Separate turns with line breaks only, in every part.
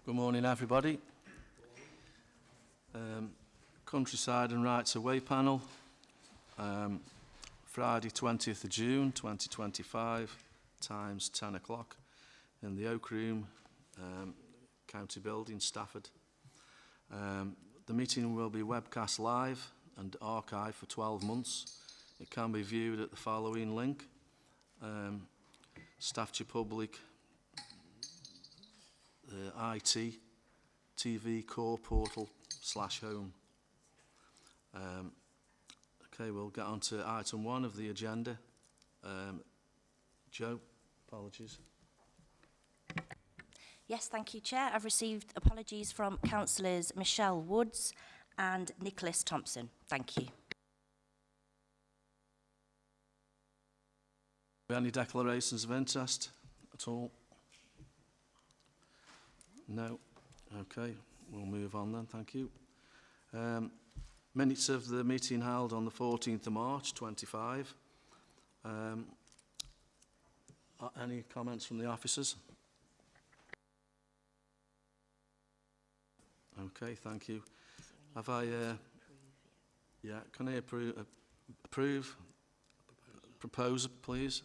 Good morning, everybody. Countryside and Rights Away panel, Friday 20th of June 2025, times 10 o'clock in the Oak Room, County Building, Stafford. The meeting will be webcast live and archived for 12 months. It can be viewed at the following link, Staffordshire Public IT TV core portal /home. Okay, we'll get on to item 1 of the agenda. Jo, apologies.
Yes, thank you, Chair. I've received apologies from Councillors Michelle Woods and Nicholas Thompson. Thank you.
Any declarations of interest at all? No. Okay, we'll move on then, thank you. Minutes of the meeting held on the 14th of March 25. Any comments from the officers? Okay, thank you. Have I, yeah, can I approve? Propose, please.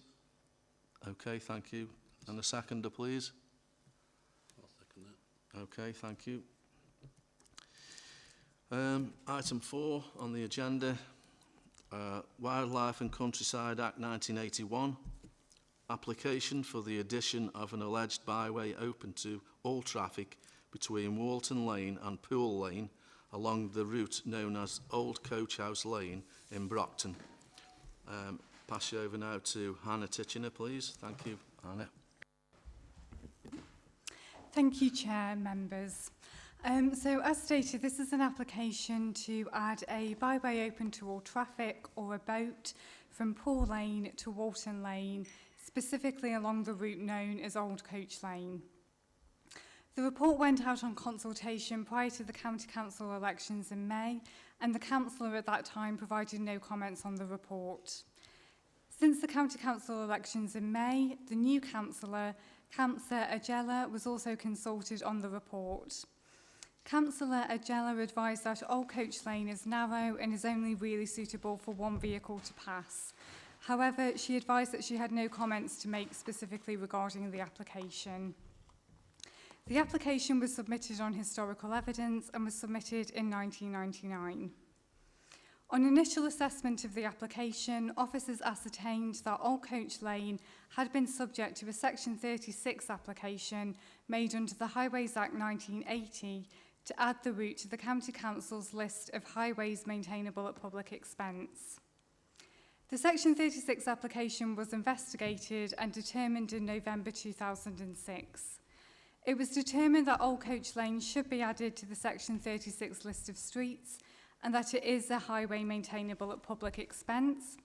Okay, thank you. And a seconder, please.
I'll second that.
Okay, thank you. Item 4 on the agenda, Wildlife and Countryside Act 1981, application for the addition of an alleged byway open to all traffic between Walton Lane and Pool Lane along the route known as Old Coach House Lane in Brocton. Pass you over now to Hannah Titchener, please. Thank you, Hannah.
Thank you, Chair, members. So as stated, this is an application to add a byway open to all traffic or a boat from Pool Lane to Walton Lane, specifically along the route known as Old Coach Lane. The report went out on consultation prior to the County Council elections in May, and the councillor at that time provided no comments on the report. Since the County Council elections in May, the new councillor, Councillor Agella, was also consulted on the report. Councillor Agella advised that Old Coach Lane is narrow and is only really suitable for one vehicle to pass. However, she advised that she had no comments to make specifically regarding the application. The application was submitted on historical evidence and was submitted in 1999. On initial assessment of the application, officers ascertained that Old Coach Lane had been subject to a Section 36 application made under the Highways Act 1980 to add the route to the County Council's list of highways maintainable at public expense. The Section 36 application was investigated and determined in November 2006. It was determined that Old Coach Lane should be added to the Section 36 list of streets and that it is a highway maintainable at public expense,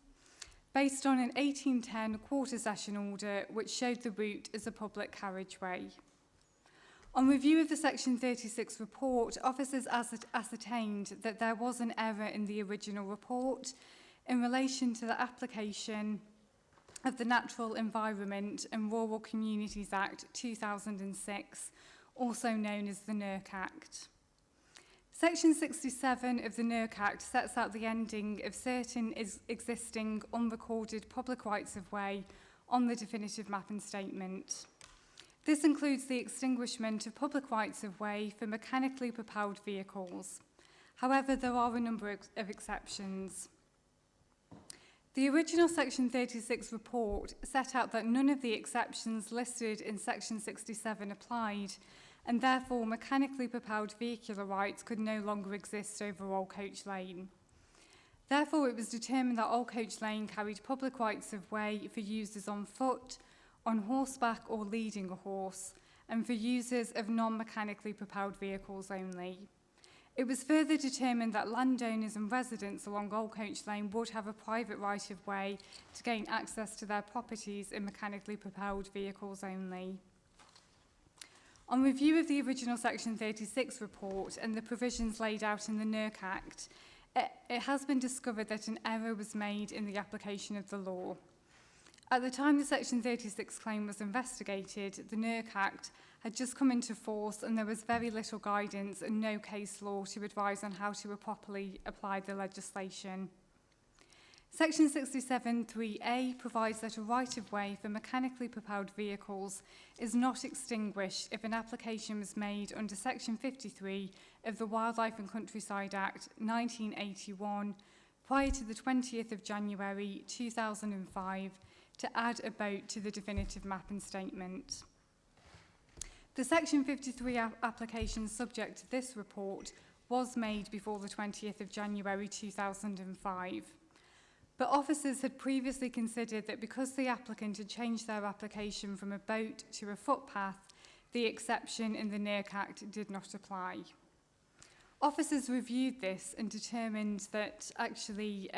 based on an 1810 quarter session order which showed the route as a public carriageway. On review of the Section 36 report, officers ascertained that there was an error in the original report in relation to the application of the Natural Environment and Rural Communities Act 2006, also known as the NERC Act. Section 67 of the NERC Act sets out the ending of certain existing unrecorded public rights-of-way on the definitive map and statement. This includes the extinguishment of public rights-of-way for mechanically propelled vehicles. However, there are a number of exceptions. The original Section 36 report set out that none of the exceptions listed in Section 67 applied, and therefore mechanically propelled vehicular rights could no longer exist over Old Coach Lane. Therefore, it was determined that Old Coach Lane carried public rights-of-way for users on foot, on horseback or leading a horse, and for users of non-mechanically propelled vehicles only. It was further determined that landowners and residents along Old Coach Lane would have a private right-of-way to gain access to their properties in mechanically propelled vehicles only. On review of the original Section 36 report and the provisions laid out in the NERC Act, it has been discovered that an error was made in the application of the law. At the time the Section 36 claim was investigated, the NERC Act had just come into force, and there was very little guidance and no case law to advise on how to properly apply the legislation. Section 67(3)(a) provides that a right-of-way for mechanically propelled vehicles is not extinguished if an application was made under Section 53 of the Wildlife and Countryside Act 1981 prior to the 20th of January 2005 to add a boat to the definitive map and statement. The Section 53 application subject to this report was made before the 20th of January 2005. But officers had previously considered that because the applicant had changed their application from a boat to a footpath, the exception in the NERC Act did not apply. Officers reviewed this and determined that actually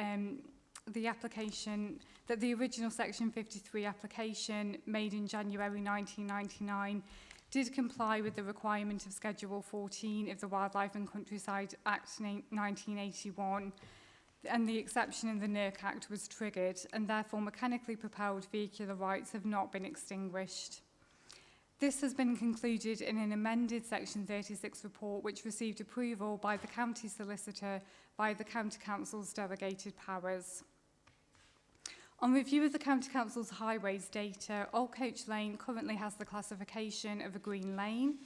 the original Section 53 application made in January 1999 did comply with the requirement of Schedule 14 of the Wildlife and Countryside Act 1981, and the exception in the NERC Act was triggered, and therefore mechanically propelled vehicular rights have not been extinguished. This has been concluded in an amended Section 36 report which received approval by the County Solicitor by the County Council's delegated powers. On review of the County Council's highways data, Old Coach Lane currently has the classification of a green lane.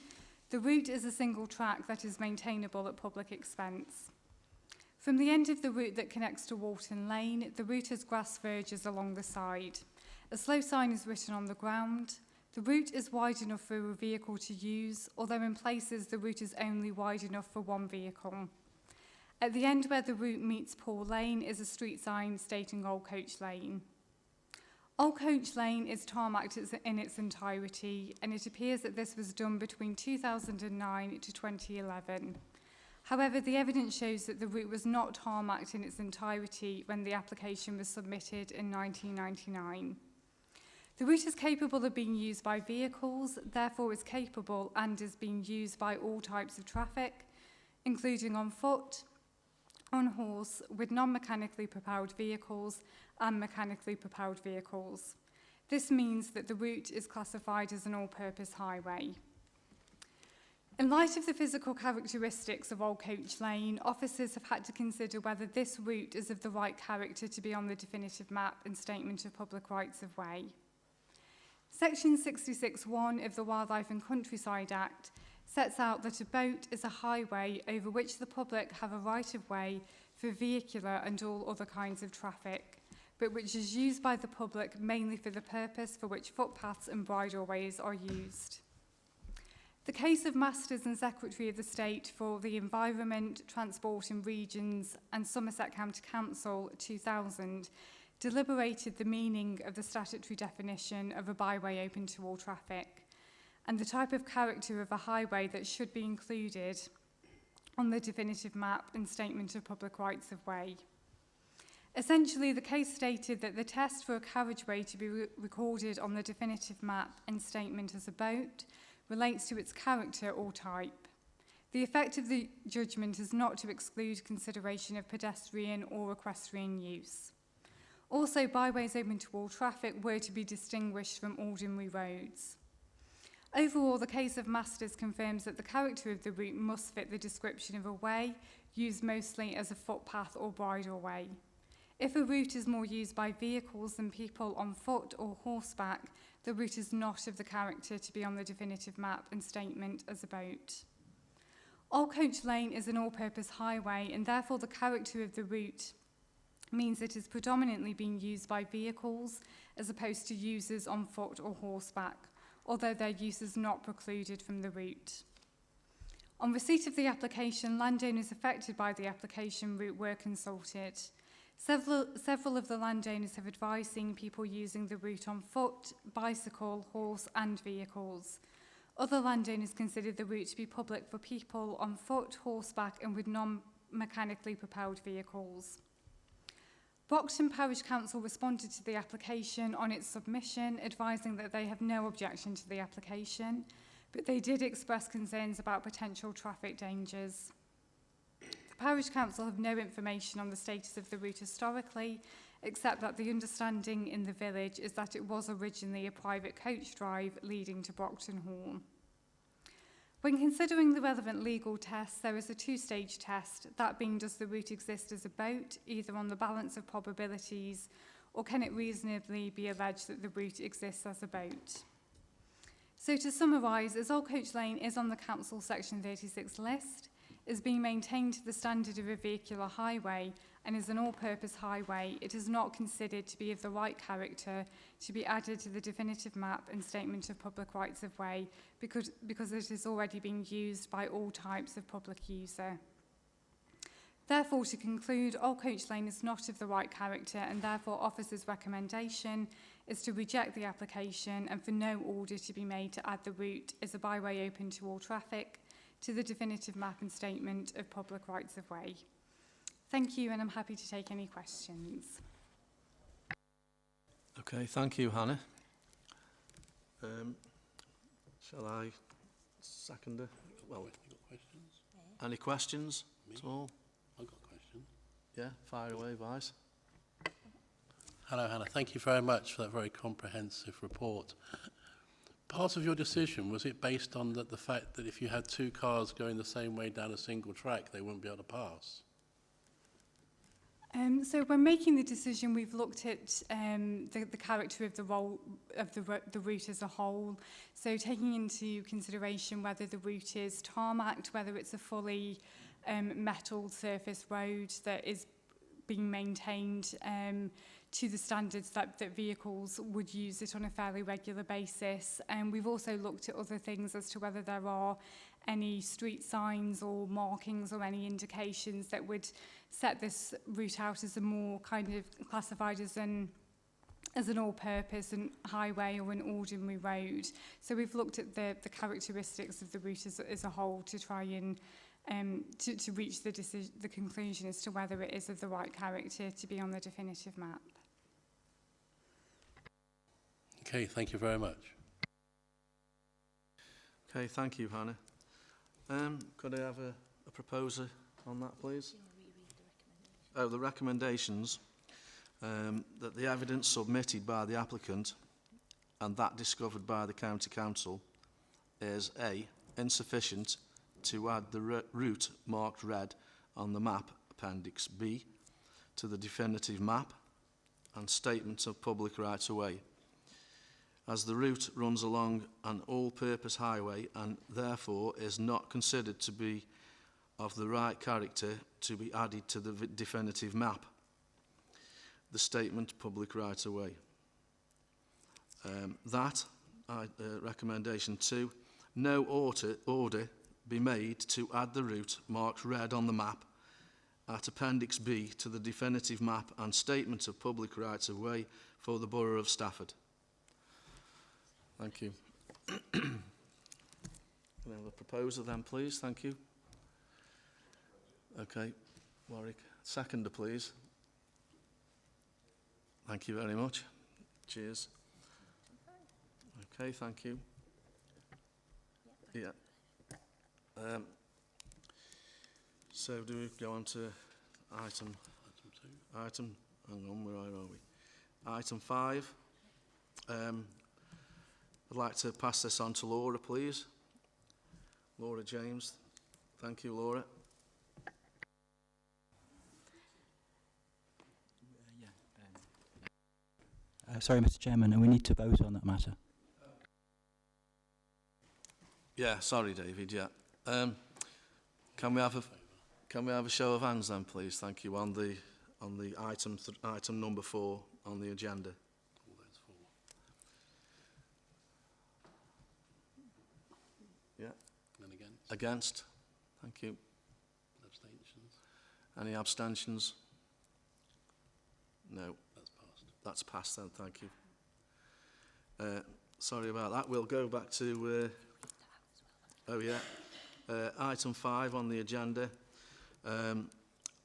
The route is a single track that is maintainable at public expense. From the end of the route that connects to Walton Lane, the route has grass verges along the side. A slow sign is written on the ground. The route is wide enough for a vehicle to use, although in places the route is only wide enough for one vehicle. At the end where the route meets Paul Lane is a street sign stating Old Coach Lane. Old Coach Lane is tarmacked in its entirety, and it appears that this was done between 2009 to 2011. However, the evidence shows that the route was not tarmacked in its entirety when the application was submitted in 1999. The route is capable of being used by vehicles, therefore is capable and is being used by all types of traffic, including on foot, on horse, with non-mechanically propelled vehicles and mechanically propelled vehicles. This means that the route is classified as an all-purpose highway. In light of the physical characteristics of Old Coach Lane, officers have had to consider whether this route is of the right character to be on the definitive map and statement of public rights of way. Section 66(1) of the Wildlife and Countryside Act sets out that a boat is a highway over which the public have a right of way for vehicular and all other kinds of traffic, but which is used by the public mainly for the purpose for which footpaths and bridleways are used. The case of Masters and Secretary of the State for the Environment, Transport and Regions and Somerset County Council 2000 deliberated the meaning of the statutory definition of a byway open to all traffic and the type of character of a highway that should be included on the definitive map and statement of public rights of way. Essentially, the case stated that the test for a carriageway to be recorded on the definitive map and statement as a boat relates to its character or type. The effect of the judgment is not to exclude consideration of pedestrian or equestrian use. Also, byways open to all traffic were to be distinguished from ordinary roads. Overall, the case of Masters confirms that the character of the route must fit the description of a way used mostly as a footpath or bridleway. If a route is more used by vehicles than people on foot or horseback, the route is not of the character to be on the definitive map and statement as a boat. Old Coach Lane is an all-purpose highway, and therefore the character of the route means it is predominantly being used by vehicles as opposed to users on foot or horseback, although their use is not precluded from the route. On receipt of the application, landowners affected by the application route were consulted. Several of the landowners have advised seeing people using the route on foot, bicycle, horse and vehicles. Other landowners considered the route to be public for people on foot, horseback and with non-mechanically propelled vehicles. Brocton Parish Council responded to the application on its submission, advising that they have no objection to the application, but they did express concerns about potential traffic dangers. The Parish Council have no information on the status of the route historically, except that the understanding in the village is that it was originally a private coach drive leading to Brocton Hall. When considering the relevant legal tests, there is a two-stage test, that being does the route exist as a boat, either on the balance of probabilities, or can it reasonably be alleged that the route exists as a boat? So to summarise, as Old Coach Lane is on the Council Section 36 list, is being maintained to the standard of a vehicular highway and is an all-purpose highway, it is not considered to be of the right character to be added to the definitive map and statement of public rights of way because it is already being used by all types of public user. Therefore, to conclude, Old Coach Lane is not of the right character and therefore Officer's recommendation is to reject the application and for no order to be made to add the route as a byway open to all traffic to the definitive map and statement of public rights of way. Thank you, and I'm happy to take any questions.
Okay, thank you, Hannah. Shall I second it? Well,
You got questions?
any questions
Me?
at all?
I've got questions.
Yeah, fire away, Vice.
Hello, Hannah. Thank you very much for that very comprehensive report. Part of your decision, was it based on the fact that if you had two cars going the same way down a single track, they wouldn't be able to pass?
So when making the decision, we've looked at the character of the role of the route as a whole. So taking into consideration whether the route is tarmacked, whether it's a fully metal surface road that is being maintained to the standards that vehicles would use it on a fairly regular basis. And we've also looked at other things as to whether there are any street signs or markings or any indications that would set this route out as a more kind of classified as an all-purpose and highway or an ordinary road. So we've looked at the characteristics of the route as a whole to try and to reach the conclusion as to whether it is of the right character to be on the definitive map.
Okay, thank you very much.
Okay, thank you, Hannah. Could I have a proposer on that, please? Oh, the recommendations. That the evidence submitted by the applicant and that discovered by the County Council is A, insufficient to add the route marked red on the map, Appendix B, to the definitive map and statement of public right-of-way, as the route runs along an all-purpose highway and therefore is not considered to be of the right character to be added to the definitive map, the statement public right-of-way. Recommendation 2, no order be made to add the route marked red on the map at Appendix B to the definitive map and statement of public rights-of-way for the Borough of Stafford. Thank you. Can I have a proposer then, please? Thank you. Okay, Warwick. Seconder, please. Thank you very much. Cheers. Okay, thank you. Yeah. So do we go on to item, hang on, where are we? Item 5. I'd like to pass this on to Laura, please. Laura James. Thank you, Laura.
Sorry, Mr. Chairman, and we need to vote on that matter.
Yeah, sorry, David. Yeah. Can we have a show of hands then, please? Thank you. On the item number 4 on the agenda.
All those four.
Yeah.
And against?
Against? Thank you.
Abstentions?
Any abstentions? No.
That's passed.
That's passed then, thank you. Sorry about that. We'll go back to... item 5 on the agenda.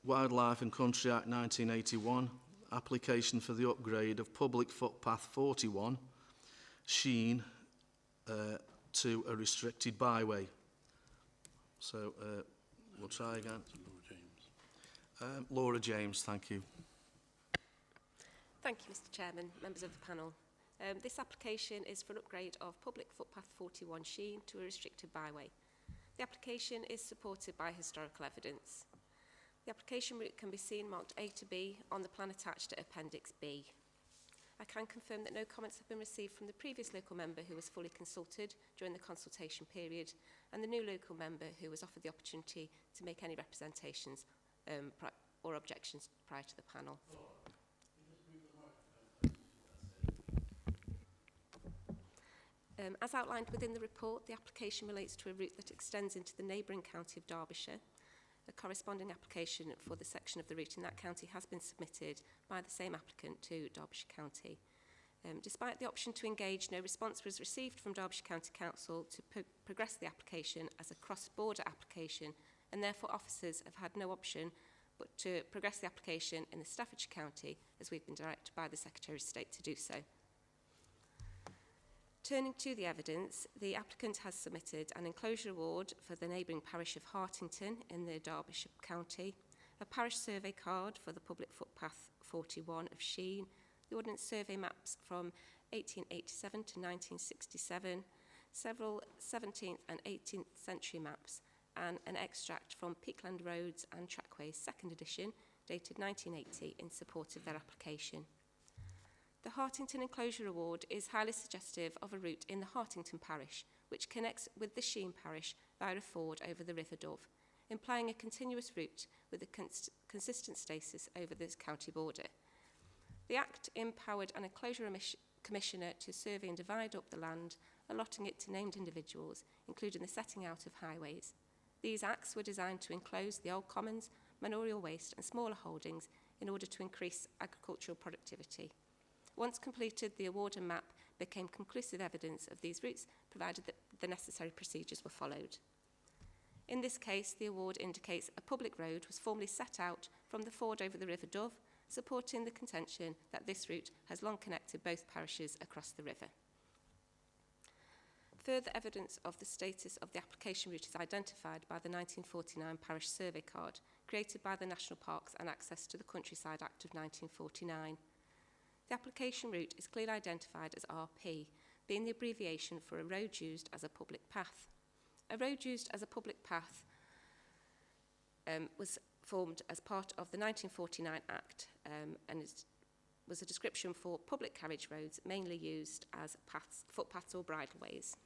Wildlife and Country Act 1981. Application for the upgrade of Public Footpath 41, Sheen, to a restricted byway. So we'll try again.
Laura James.
Laura James, thank you.
Thank you, Mr. Chairman, members of the panel. This application is for an upgrade of Public Footpath 41 Sheen to a restricted byway. The application is supported by historical evidence. The application route can be seen marked A to B on the plan attached to Appendix B. I can confirm that no comments have been received from the previous local member who was fully consulted during the consultation period and the new local member who was offered the opportunity to make any representations or objections prior to the panel. As outlined within the report, the application relates to a route that extends into the neighbouring county of Derbyshire. A corresponding application for the section of the route in that county has been submitted by the same applicant to Derbyshire County. Despite the option to engage, no response was received from Derbyshire County Council to progress the application as a cross-border application, and therefore officers have had no option but to progress the application in the Staffordshire County, as we've been directed by the Secretary of State to do so. Turning to the evidence, the applicant has submitted an enclosure award for the neighbouring parish of Hartington in the Derbyshire County, a parish survey card for the public footpath 41 of Sheen, the ordnance survey maps from 1887 to 1967, several 17th and 18th century maps, and an extract from Peakland Roads and Trackways 2nd edition, dated 1980, in support of their application. The Hartington Enclosure Award is highly suggestive of a route in the Hartington parish, which connects with the Sheen parish via a ford over the River Dove, implying a continuous route with a consistent status over the county border. The Act empowered an enclosure commissioner to survey and divide up the land, allotting it to named individuals, including the setting out of highways. These acts were designed to enclose the old commons, manorial waste and smaller holdings in order to increase agricultural productivity. Once completed, the award and map became conclusive evidence of these routes, provided that the necessary procedures were followed. In this case, the award indicates a public road was formally set out from the ford over the River Dove, supporting the contention that this route has long connected both parishes across the river. Further evidence of the status of the application route is identified by the 1949 Parish Survey Card, created by the National Parks and Access to the Countryside Act of 1949. The application route is clearly identified as RP, being the abbreviation for a road used as a public path. A road used as a public path was formed as part of the 1949 Act and was a description for public carriage roads mainly used as footpaths or bridleways.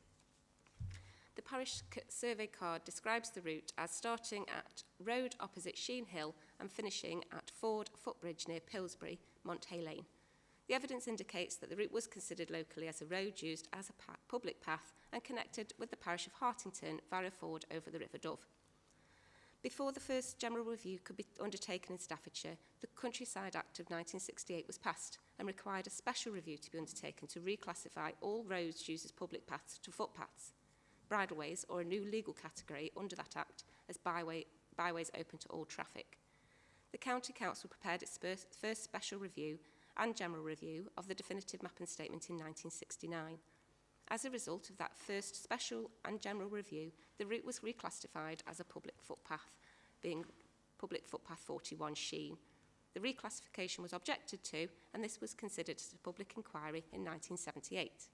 The parish survey card describes the route as starting at road opposite Sheen Hill and finishing at Ford Footbridge near Pillsbury, Monthey Lane. The evidence indicates that the route was considered locally as a road used as a public path and connected with the parish of Hartington via a ford over the River Dove. Before the first general review could be undertaken in Staffordshire, the Countryside Act of 1968 was passed and required a special review to be undertaken to reclassify all roads used as public paths to footpaths, bridleways, or a new legal category under that Act as byways open to all traffic. The County Council prepared its first special review and general review of the definitive mapping statement in 1969. As a result of that first special and general review, the route was reclassified as a public footpath, being Public Footpath 41 Sheen. The reclassification was objected to, and this was considered as a public inquiry in 1978.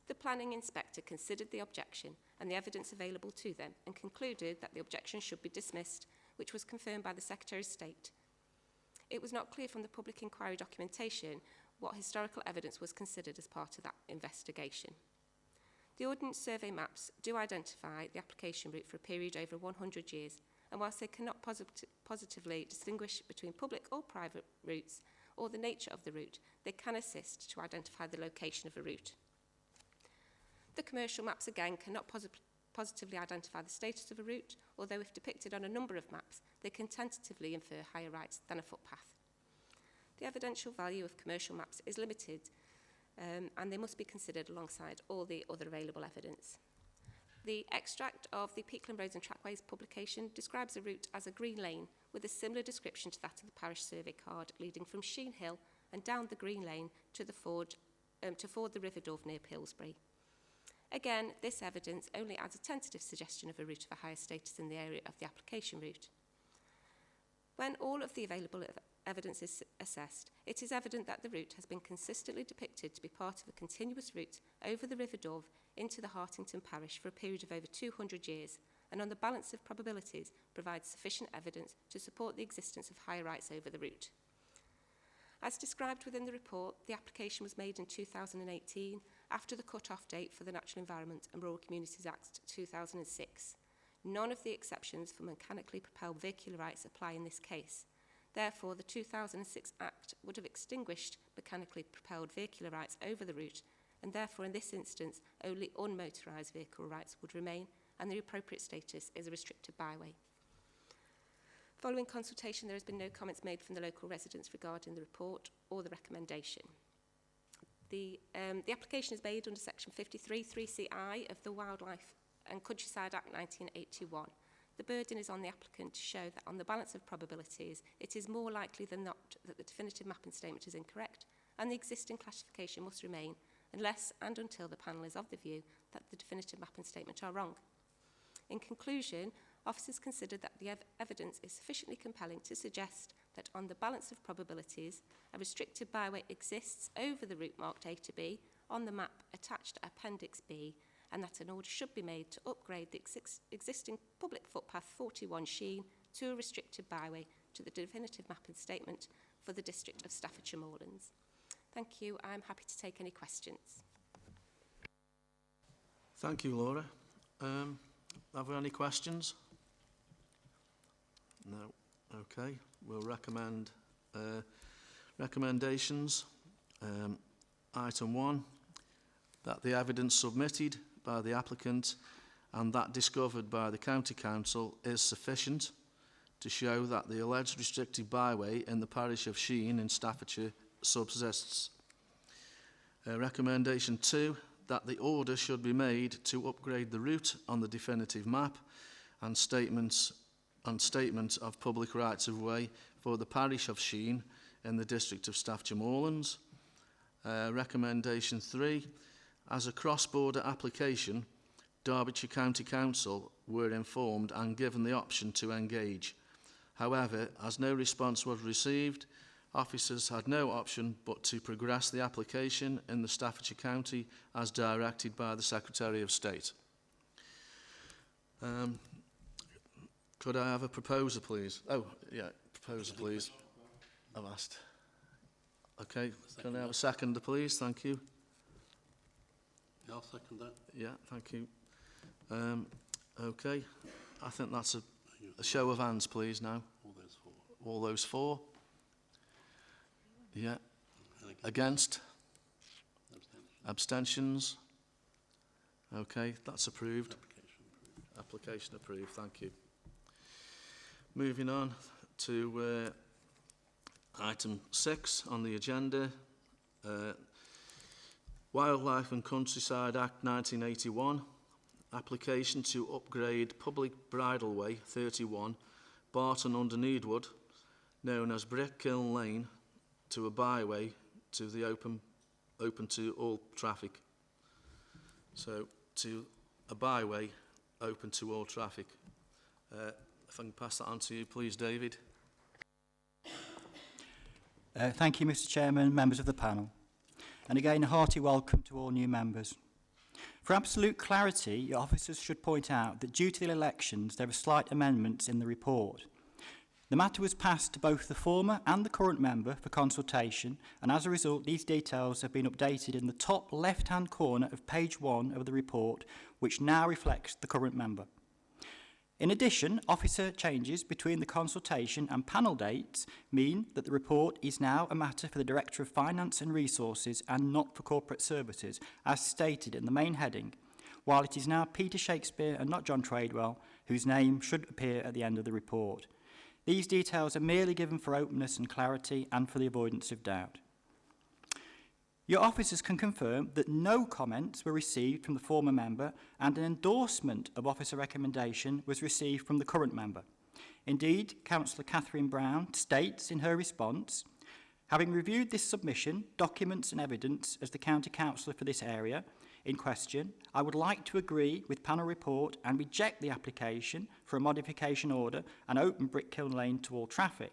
The planning inspector considered the objection and the evidence available to them and concluded that the objection should be dismissed, which was confirmed by the Secretary of State. It was not clear from the public inquiry documentation what historical evidence was considered as part of that investigation. The Ordnance Survey maps do identify the application route for a period over 100 years, and whilst they cannot positively distinguish between public or private routes or the nature of the route, they can assist to identify the location of a route. The commercial maps again cannot positively identify the status of a route, although if depicted on a number of maps, they can tentatively infer higher rights than a footpath. The evidential value of commercial maps is limited, and they must be considered alongside all the other available evidence. The extract of the Peakland Roads and Trackways publication describes a route as a green lane with a similar description to that of the parish survey card, leading from Sheen Hill and down the green lane to the ford the River Dove near Pillsbury. Again, this evidence only adds a tentative suggestion of a route of a higher status in the area of the application route. When all of the available evidence is assessed, it is evident that the route has been consistently depicted to be part of a continuous route over the River Dove into the Hartington parish for a period of over 200 years, and on the balance of probabilities provides sufficient evidence to support the existence of higher rights over the route. As described within the report, the application was made in 2018 after the cut-off date for the Natural Environment and Rural Communities Act 2006. None of the exceptions for mechanically propelled vehicular rights apply in this case. Therefore, the 2006 Act would have extinguished mechanically propelled vehicular rights over the route, and therefore in this instance only unmotorised vehicle rights would remain, and the appropriate status is a restricted byway. Following consultation, there has been no comments made from the local residents regarding the report or the recommendation. The application is made under section 53 3CI of the Wildlife and Countryside Act 1981. The burden is on the applicant to show that on the balance of probabilities, it is more likely than not that the definitive mapping statement is incorrect, and the existing classification must remain unless and until the panel is of the view that the definitive mapping statement are wrong. In conclusion, officers considered that the evidence is sufficiently compelling to suggest that on the balance of probabilities, a restricted byway exists over the route marked A to B on the map attached to Appendix B, and that an order should be made to upgrade the existing public footpath 41 Sheen to a restricted byway to the definitive mapping statement for the district of Staffordshire Moorlands. Thank you. I'm happy to take any questions.
Thank you, Laura. Have we any questions? No. Okay. We'll recommend recommendations. Item 1, that the evidence submitted by the applicant and that discovered by the County Council is sufficient to show that the alleged restricted byway in the parish of Sheen in Staffordshire subsists. Recommendation 2, that the order should be made to upgrade the route on the definitive map and statement of public rights of way for the parish of Sheen in the district of Staffordshire Moorlands. Recommendation 3, as a cross-border application, Derbyshire County Council were informed and given the option to engage. However, as no response was received, officers had no option but to progress the application in the Staffordshire County as directed by the Secretary of State. Could I have a proposer, please? Oh, yeah, proposer, please. I've asked. Okay, can I have a seconder, please? Thank you.
Yeah, I'll second that.
Yeah, thank you. Okay, I think that's a show of hands, please, now.
All those 4.
All those 4? Yeah. Against? Abstentions? Okay, that's approved. Application approved, thank you. Moving on to item 6 on the agenda. Wildlife and Countryside Act 1981. Application to upgrade public bridleway 31, Barton under Needwood, known as Kiln Lane, to a byway to the open to all traffic. So to a byway open to all traffic. If I can pass that on to you, please, David.
Thank you, Mr. Chairman, members of the panel. And again, a hearty welcome to all new members. For absolute clarity, your officers should point out that due to the elections, there are slight amendments in the report. The matter was passed to both the former and the current member for consultation, and as a result, these details have been updated in the top left-hand corner of page 1 of the report, which now reflects the current member. In addition, officer changes between the consultation and panel dates mean that the report is now a matter for the Director of Finance and Resources and not for Corporate Services, as stated in the main heading, while it is now Peter Shakespeare and not John Tradewell, whose name should appear at the end of the report. These details are merely given for openness and clarity and for the avoidance of doubt. Your officers can confirm that no comments were received from the former member and an endorsement of officer recommendation was received from the current member. Indeed, Councillor Catherine Brown states in her response, having reviewed this submission, documents and evidence as the County Councillor for this area in question, I would like to agree with panel report and reject the application for a modification order and open Kiln Lane to all traffic.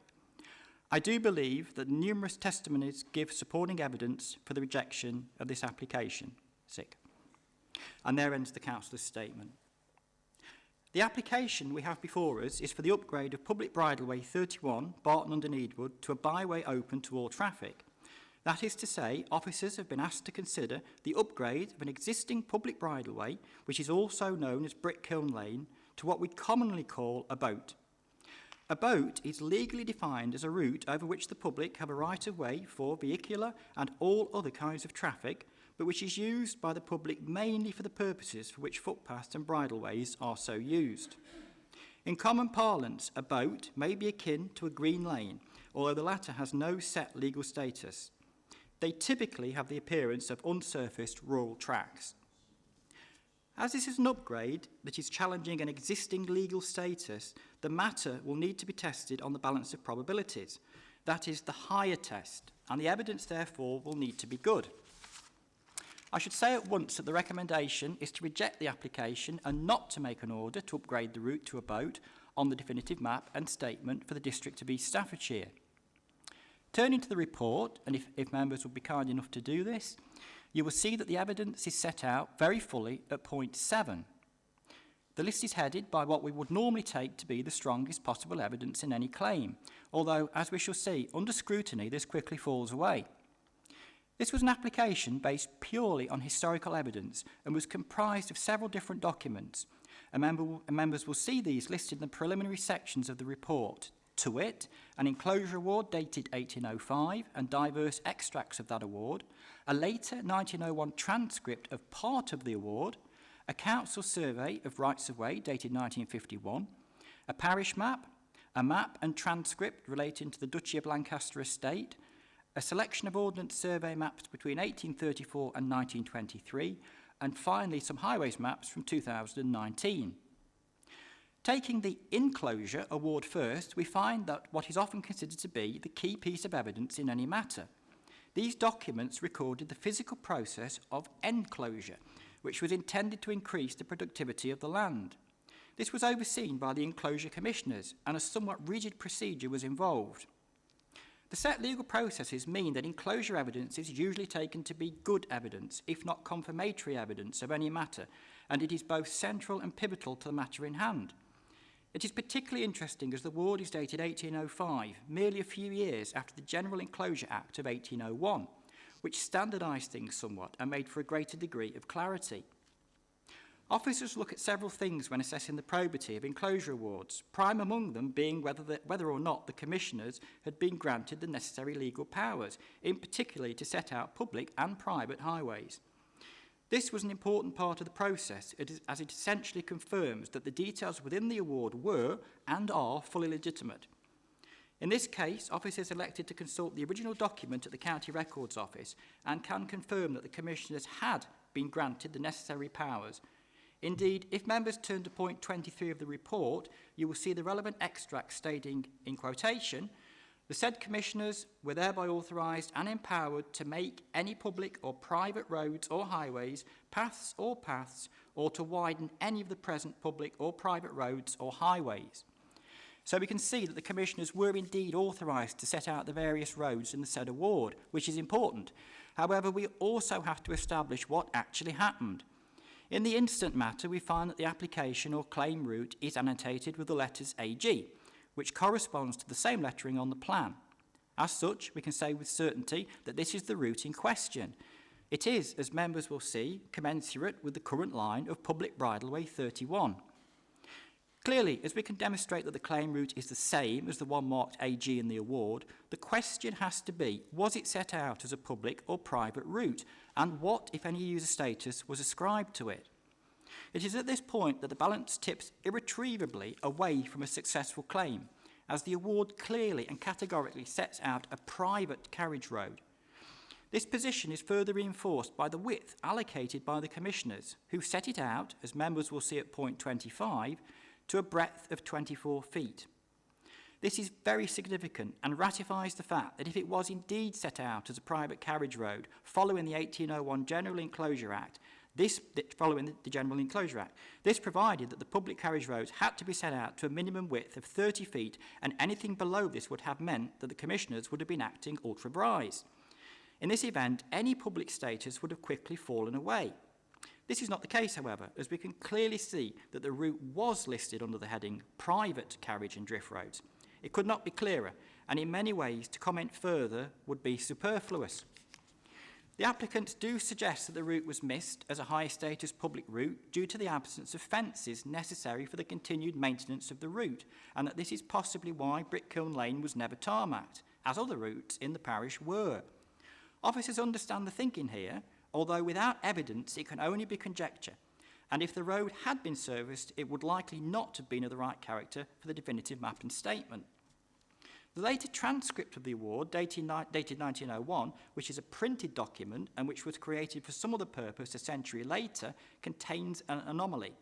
I do believe that numerous testimonies give supporting evidence for the rejection of this application. And there ends the councillor's statement. The application we have before us is for the upgrade of public bridleway 31, Barton under Needwood, to a byway open to all traffic. That is to say, officers have been asked to consider the upgrade of an existing public bridleway, which is also known as Kiln Lane, to what we commonly call a boat. A boat is legally defined as a route over which the public have a right of way for vehicular and all other kinds of traffic, but which is used by the public mainly for the purposes for which footpaths and bridleways are so used. In common parlance, a boat may be akin to a green lane, although the latter has no set legal status. They typically have the appearance of unsurfaced rural tracks. As this is an upgrade that is challenging an existing legal status, the matter will need to be tested on the balance of probabilities. That is the higher test, and the evidence therefore will need to be good. I should say at once that the recommendation is to reject the application and not to make an order to upgrade the route to a boat on the definitive map and statement for the district of East Staffordshire. Turning to the report, and if members would be kind enough to do this, you will see that the evidence is set out very fully at point 7. The list is headed by what we would normally take to be the strongest possible evidence in any claim, although, as we shall see, under scrutiny this quickly falls away. This was an application based purely on historical evidence and was comprised of several different documents. Members will see these listed in the preliminary sections of the report. To wit, an enclosure award dated 1805 and diverse extracts of that award, a later 1901 transcript of part of the award, a council survey of rights of way dated 1951, a parish map, a map and transcript relating to the Duchy of Lancaster estate, a selection of ordnance survey maps between 1834 and 1923, and finally some highways maps from 2019. Taking the enclosure award first, we find that what is often considered to be the key piece of evidence in any matter. These documents recorded the physical process of enclosure, which was intended to increase the productivity of the land. This was overseen by the enclosure commissioners, and a somewhat rigid procedure was involved. The set legal processes mean that enclosure evidence is usually taken to be good evidence, if not confirmatory evidence of any matter, and it is both central and pivotal to the matter in hand. It is particularly interesting as the award is dated 1805, merely a few years after the General Enclosure Act of 1801, which standardised things somewhat and made for a greater degree of clarity. Officers look at several things when assessing the probity of enclosure awards, prime among them being whether or not the commissioners had been granted the necessary legal powers, in particular to set out public and private highways. This was an important part of the process, as it essentially confirms that the details within the award were and are fully legitimate. In this case, officers elected to consult the original document at the County Records Office and can confirm that the commissioners had been granted the necessary powers. Indeed, if members turn to point 23 of the report, you will see the relevant extract stating, in quotation, "The said commissioners were thereby authorised and empowered to make any public or private roads or highways, paths, or to widen any of the present public or private roads or highways." So we can see that the commissioners were indeed authorised to set out the various roads in the said award, which is important. However, we also have to establish what actually happened. In the instant matter, we find that the application or claim route is annotated with the letters AG, which corresponds to the same lettering on the plan. As such, we can say with certainty that this is the route in question. It is, as members will see, commensurate with the current line of public bridleway 31. Clearly, as we can demonstrate that the claim route is the same as the one marked AG in the award, the question has to be, was it set out as a public or private route, and what, if any, user status was ascribed to it? It is at this point that the balance tips irretrievably away from a successful claim, as the award clearly and categorically sets out a private carriage road. This position is further reinforced by the width allocated by the commissioners, who set it out, as members will see at point 25, to a breadth of 24 feet. This is very significant and ratifies the fact that if it was indeed set out as a private carriage road following the 1801 General Enclosure Act, this provided that the public carriage roads had to be set out to a minimum width of 30 feet, and anything below this would have meant that the commissioners would have been acting ultra vires. In this event, any public status would have quickly fallen away. This is not the case, however, as we can clearly see that the route was listed under the heading Private Carriage and Drift Roads. It could not be clearer, and in many ways to comment further would be superfluous. The applicants do suggest that the route was missed as a high status public route due to the absence of fences necessary for the continued maintenance of the route, and that this is possibly why Brickkiln Lane was never tarmacked, as other routes in the parish were. Officers understand the thinking here, although without evidence it can only be conjecture, and if the road had been serviced, it would likely not have been of the right character for the definitive map and statement. The later transcript of the award, dated 1901, which is a printed document and which was created for some other purpose a century later, contains an anomaly,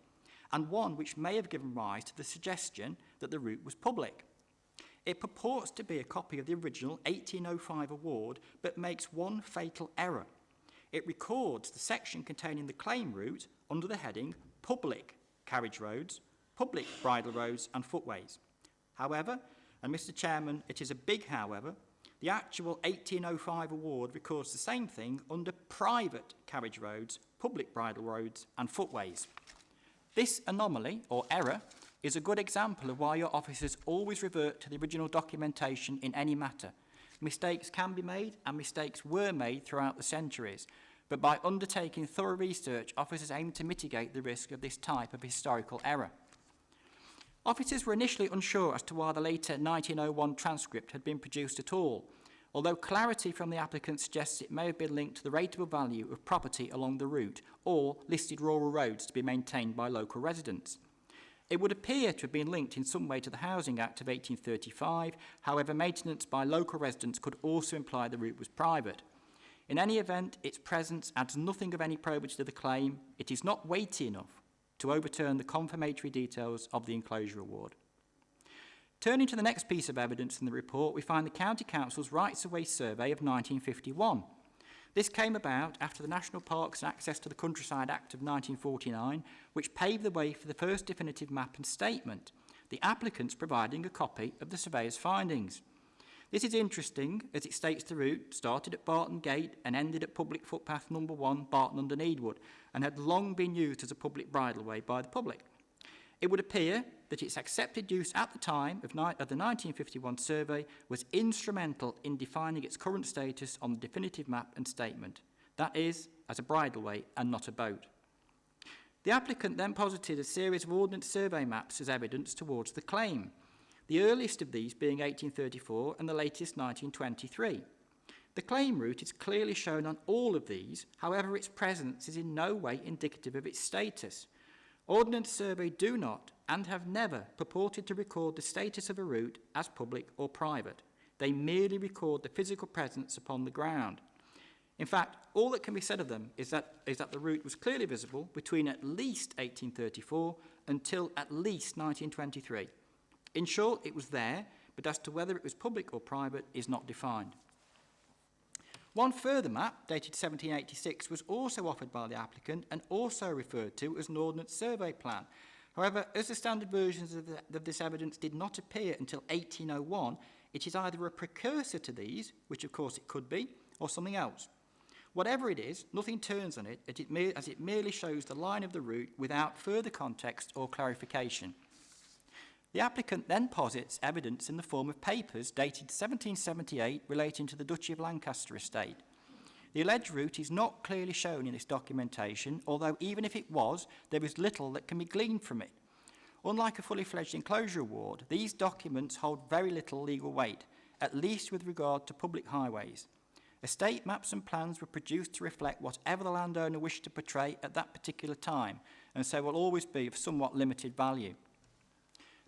and one which may have given rise to the suggestion that the route was public. It purports to be a copy of the original 1805 award, but makes one fatal error. It records the section containing the claim route under the heading Public Carriage Roads, Public Bridle Roads and Footways. However, and Mr Chairman, it is a big however, the actual 1805 award records the same thing under Private Carriage Roads, Public Bridle Roads and Footways. This anomaly, or error, is a good example of why your officers always revert to the original documentation in any matter. Mistakes can be made, and mistakes were made throughout the centuries, but by undertaking thorough research, officers aim to mitigate the risk of this type of historical error. Officers were initially unsure as to why the later 1901 transcript had been produced at all, although clarity from the applicant suggests it may have been linked to the rateable value of property along the route or listed rural roads to be maintained by local residents. It would appear to have been linked in some way to the Housing Act of 1835, however maintenance by local residents could also imply the route was private. In any event, its presence adds nothing of any probity to the claim. It is not weighty enough to overturn the confirmatory details of the enclosure award. Turning to the next piece of evidence in the report, we find the County Council's Rights of Way survey of 1951. This came about after the National Parks and Access to the Countryside Act of 1949, which paved the way for the first definitive map and statement, the applicants providing a copy of the surveyor's findings. This is interesting as it states the route started at Barton Gate and ended at public footpath number 1, Barton under Needwood, and had long been used as a public bridleway by the public. It would appear that its accepted use at the time of the 1951 survey was instrumental in defining its current status on the definitive map and statement, that is, as a bridleway and not a boat. The applicant then posited a series of ordnance survey maps as evidence towards the claim, the earliest of these being 1834 and the latest 1923. The claim route is clearly shown on all of these, however its presence is in no way indicative of its status. Ordnance Survey do not and have never purported to record the status of a route as public or private. They merely record the physical presence upon the ground. In fact, all that can be said of them is that the route was clearly visible between at least 1834 until at least 1923. In short, it was there, but as to whether it was public or private is not defined. One further map, dated 1786, was also offered by the applicant and also referred to as an Ordnance Survey Plan. However, as the standard versions of this evidence did not appear until 1801, it is either a precursor to these, which of course it could be, or something else. Whatever it is, nothing turns on it, as it merely shows the line of the route without further context or clarification. The applicant then posits evidence in the form of papers dated 1778 relating to the Duchy of Lancaster estate. The alleged route is not clearly shown in this documentation, although even if it was, there is little that can be gleaned from it. Unlike a fully fledged enclosure award, these documents hold very little legal weight, at least with regard to public highways. Estate maps and plans were produced to reflect whatever the landowner wished to portray at that particular time, and so will always be of somewhat limited value.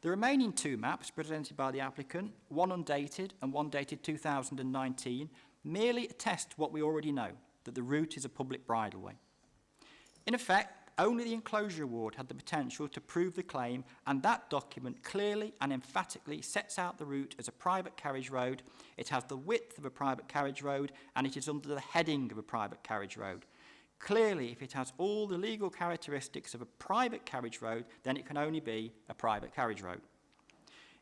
The remaining two maps presented by the applicant, one undated and one dated 2019, merely attest what we already know, that the route is a public bridleway. In effect, only the enclosure award had the potential to prove the claim, and that document clearly and emphatically sets out the route as a private carriage road. It has the width of a private carriage road, and it is under the heading of a private carriage road. Clearly, if it has all the legal characteristics of a private carriage road, then it can only be a private carriage road.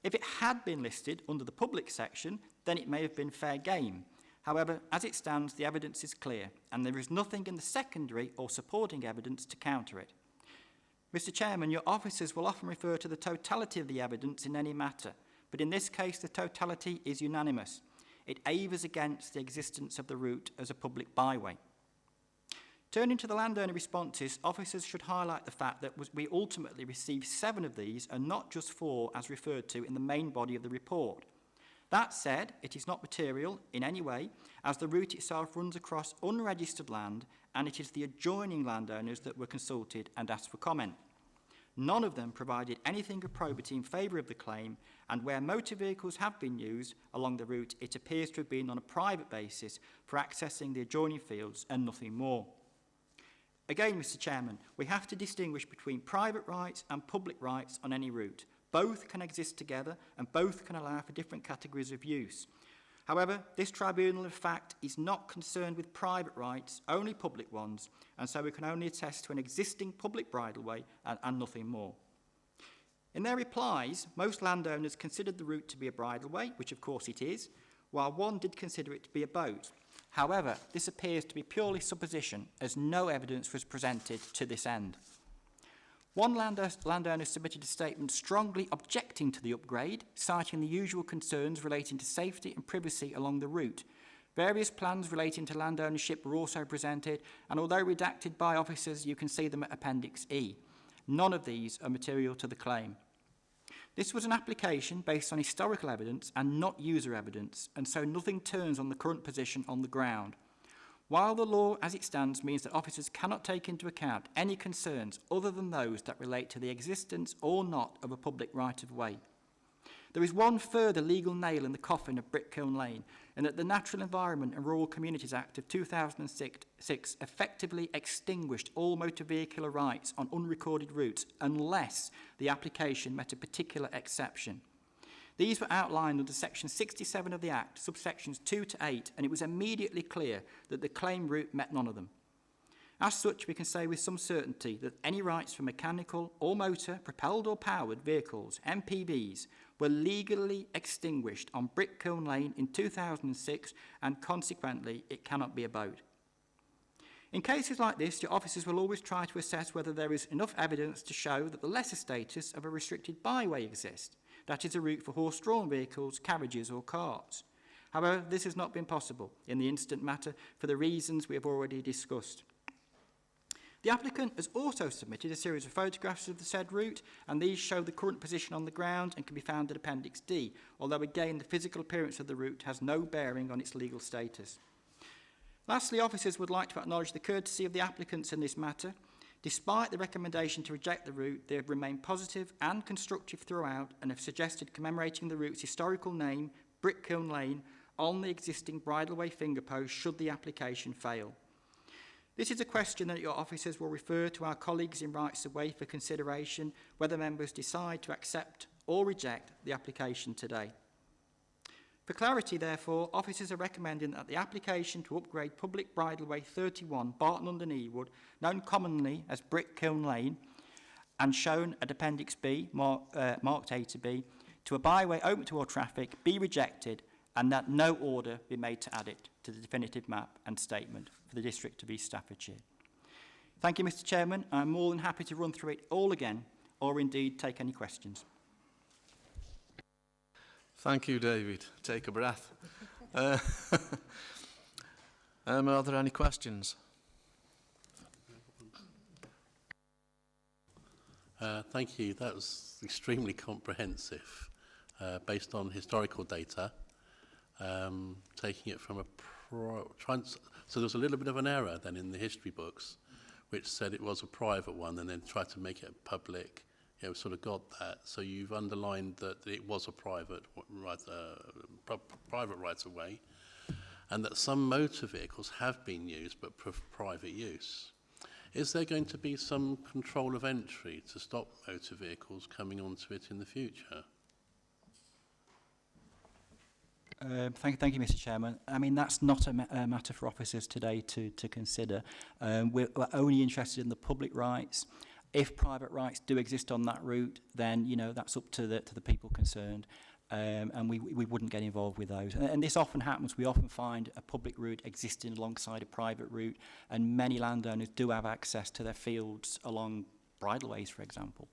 If it had been listed under the public section, then it may have been fair game. However, as it stands, the evidence is clear, and there is nothing in the secondary or supporting evidence to counter it. Mr. Chairman, your officers will often refer to the totality of the evidence in any matter, but in this case the totality is unanimous. It avers against the existence of the route as a public byway. Turning to the landowner responses, officers should highlight the fact that we ultimately received 7 of these and not just 4 as referred to in the main body of the report. That said, it is not material in any way, as the route itself runs across unregistered land and it is the adjoining landowners that were consulted and asked for comment. None of them provided anything of probity in favour of the claim, and where motor vehicles have been used along the route, it appears to have been on a private basis for accessing the adjoining fields and nothing more. Again, Mr. Chairman, we have to distinguish between private rights and public rights on any route. Both can exist together and both can allow for different categories of use. However, this tribunal of fact is not concerned with private rights, only public ones, and so we can only attest to an existing public bridleway and nothing more. In their replies, most landowners considered the route to be a bridleway, which of course it is, while one did consider it to be a boat. However, this appears to be purely supposition, as no evidence was presented to this end. One landowner submitted a statement strongly objecting to the upgrade, citing the usual concerns relating to safety and privacy along the route. Various plans relating to land ownership were also presented, and although redacted by officers, you can see them at Appendix E. None of these are material to the claim. This was an application based on historical evidence and not user evidence, and so nothing turns on the current position on the ground. While the law as it stands means that officers cannot take into account any concerns other than those that relate to the existence or not of a public right-of-way. There is one further legal nail in the coffin of Kiln Lane, in that the Natural Environment and Rural Communities Act of 2006 effectively extinguished all motor vehicular rights on unrecorded routes unless the application met a particular exception. These were outlined under Section 67 of the Act, subsections 2 to 8, and it was immediately clear that the claim route met none of them. As such, we can say with some certainty that any rights for mechanical or motor, propelled or powered vehicles, MPVs, were legally extinguished on Kiln Lane in 2006, and consequently, it cannot be a boat. In cases like this, your officers will always try to assess whether there is enough evidence to show that the lesser status of a restricted byway exists. That is a route for horse-drawn vehicles, carriages or carts. However, this has not been possible in the instant matter for the reasons we have already discussed. The applicant has also submitted a series of photographs of the said route, and these show the current position on the ground and can be found at Appendix D, although again the physical appearance of the route has no bearing on its legal status. Lastly, officers would like to acknowledge the courtesy of the applicants in this matter. Despite the recommendation to reject the route, they have remained positive and constructive throughout and have suggested commemorating the route's historical name, Kiln Lane, on the existing bridleway finger post should the application fail. This is a question that your officers will refer to our colleagues in Rights of Way for consideration whether members decide to accept or reject the application today. For clarity, therefore, officers are recommending that the application to upgrade public bridleway 31 Barton under Needwood, known commonly as Kiln Lane, and shown at Appendix B, marked A to B, to a byway open to all traffic, be rejected, and that no order be made to add it to the definitive map and statement for the District of East Staffordshire. Thank you, Mr. Chairman. I'm more than happy to run through it all again, or indeed take any questions.
Thank you, David. Take a breath. Are there any questions?
Thank you. That was extremely comprehensive, based on historical data, taking it from a so there was a little bit of an error then in the history books, which said it was a private one, and then tried to make it public. Yeah, we sort of got that. So you've underlined that it was a private right of way, and that some motor vehicles have been used but for private use. Is there going to be some control of entry to stop motor vehicles coming onto it in the future?
Thank you, Mr. Chairman. I mean, that's not a matter for officers today to consider. We're only interested in the public rights. If private rights do exist on that route, then that's up to the people concerned. and we wouldn't get involved with those. And this often happens. We often find a public route existing alongside a private route, and many landowners do have access to their fields along bridleways, for example.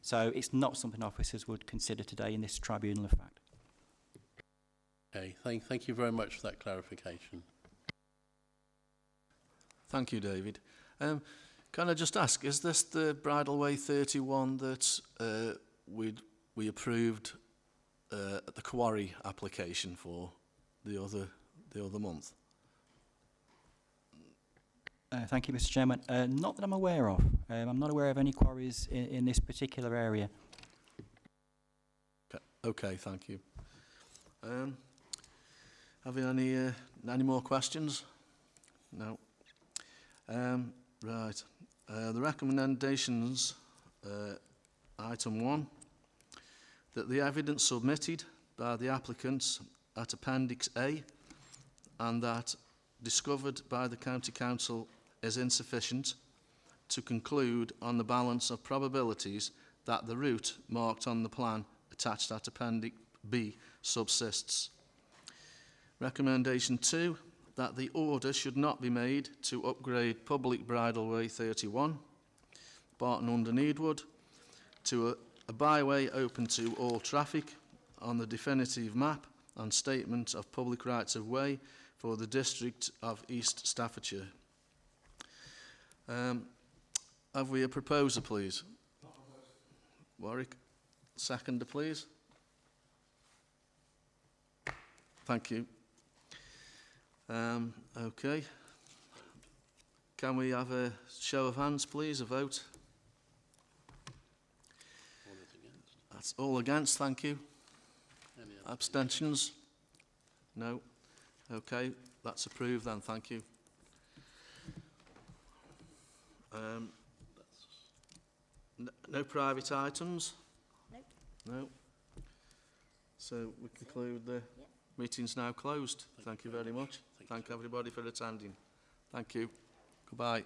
So it's not something officers would consider today in this tribunal of fact.
Okay, thank you very much for that clarification.
Thank you, David. Can I just ask, is this the Bridleway 31 that we approved the quarry application for the other month?
Thank you, Mr. Chairman. Not that I'm aware of. I'm not aware of any quarries in this particular area.
Okay, thank you. Have you any more questions? No. Right. The recommendations, item 1, that the evidence submitted by the applicants at Appendix A and that discovered by the County Council is insufficient to conclude on the balance of probabilities that the route marked on the plan attached at Appendix B subsists. Recommendation 2, that the order should not be made to upgrade public bridleway 31, Barton under Needwood, to a byway open to all traffic on the definitive map and statement of public rights of way for the district of East Staffordshire. Have we a proposer, please? Warwick, seconder, please. Thank you. Okay. Can we have a show of hands, please, a vote? That's all against, thank you. Abstentions? No. Okay, that's approved then, thank you. No private items?
Nope.
No. So we conclude the meeting's now closed. Thank you very much. Thank everybody for attending. Thank you. Goodbye.